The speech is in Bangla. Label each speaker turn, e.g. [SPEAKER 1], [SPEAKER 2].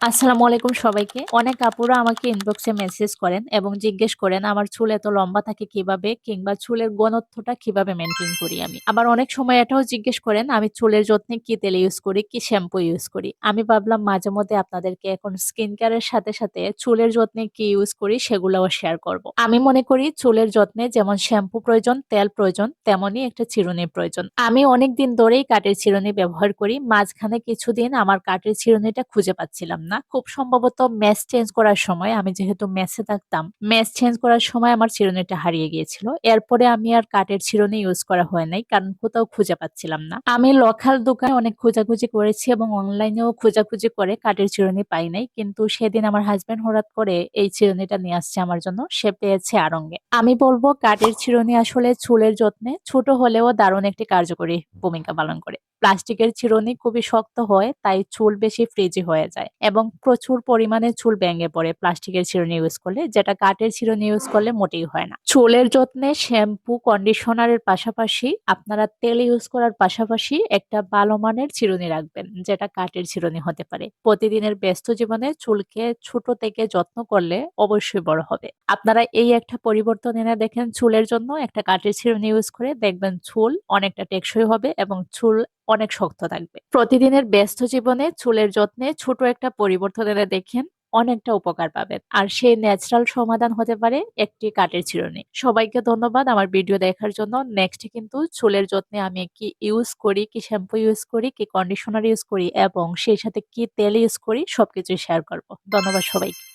[SPEAKER 1] আসসালামু আলাইকুম সবাইকে। অনেক আপুরা আমাকে ইনবক্সে মেসেজ করেন এবং জিজ্ঞেস করেন আমার চুল এত লম্বা থাকে কিভাবে, কিংবা চুলের ঘনত্বটা কিভাবে মেনটেন করি আমি। আবার অনেক সময় এটাও জিজ্ঞেস করেন আমি চুলের যত্নে কি তেল ইউজ করি, কি শ্যাম্পু ইউজ করি। আমি ভাবলাম মাঝে মধ্যে আপনাদেরকে এখন স্কিন কেয়ারের সাথে সাথে চুলের যত্নে কি ইউজ করি সেগুলোও শেয়ার করব। আমি মনে করি চুলের যত্নে যেমন শ্যাম্পু প্রয়োজন, তেল প্রয়োজন, তেমনই একটা চিরুনির প্রয়োজন। আমি অনেক দিন ধরেই কাঠের চিরুনি ব্যবহার করি। মাঝখানে কিছুদিন আমার কাঠের চিরুনিটা খুঁজে পাচ্ছিলাম না। খুব সম্ভবত মেস চেঞ্জ করার সময়, আমি যেহেতু মেসে থাকতাম, মেস চেঞ্জ করার সময় আমার চিরুনিটা হারিয়ে গিয়েছিল। এরপরে আমি আর কাঠের চিরুনি ইউজ করা হয় নাই, কারণ কোথাও খুঁজে পাচ্ছিলাম না। আমি লোকাল দোকানে অনেক খোঁজাখুঁজি করেছি এবং অনলাইনেও খোঁজাখুঁজি করে কাঠের চিরুনি পাই নাই, কিন্তু সেদিন আমার হাজবেন্ড হঠাৎ করে এই চিরুনিটা নিয়ে আসছে আমার জন্য। সে পেয়েছে আড়ংগে। আমি বলবো কাঠের চিরুনি আসলে চুলের যত্নে ছোট হলেও দারুণ একটি কার্যকরী ভূমিকা পালন করে। প্লাস্টিকের চিরুনি খুবই শক্ত হয়, তাই চুল বেশি ফ্রিজি হয়ে যায় এবং প্রচুর পরিমাণে চুল ভেঙে পড়ে প্লাস্টিকের চিরুনি ইউজ করলে, যেটা কাঠের চিরুনি ইউজ করলে মোটেই হয় না। চুলের যত্নে শ্যাম্পু কন্ডিশনারের পাশাপাশি আপনারা তেল ইউজ করার পাশাপাশি একটা ভালো মানের চিরুনি রাখবেন, যেটা কাঠের চিরুনি হতে পারে। প্রতিদিনের ব্যস্ত জীবনে চুলকে ছোট থেকে যত্ন করলে অবশ্যই বড় হবে। আপনারা এই একটা পরিবর্তন এনে দেখেন চুলের জন্য, একটা কাঠের চিরুনি ইউজ করে দেখবেন চুল অনেকটা টেকসই হবে এবং চুল অনেক শক্ত থাকবে। প্রতিদিনের ব্যস্ত জীবনে চুলের যত্নে ছোট একটা পরিবর্তন এনে দেখেন, অনেকটা উপকার পাবেন। আর সেই ন্যাচারাল সমাধান হতে পারে একটি কাঠের চিরুনি। সবাইকে ধন্যবাদ আমার ভিডিও দেখার জন্য। নেক্সট কিন্তু চুলের যত্নে আমি কি ইউজ করি, কি শ্যাম্পু ইউজ করি, কি কন্ডিশনার ইউজ করি এবং সেই সাথে কি তেল ইউজ করি সবকিছু শেয়ার করব। ধন্যবাদ সবাইকে।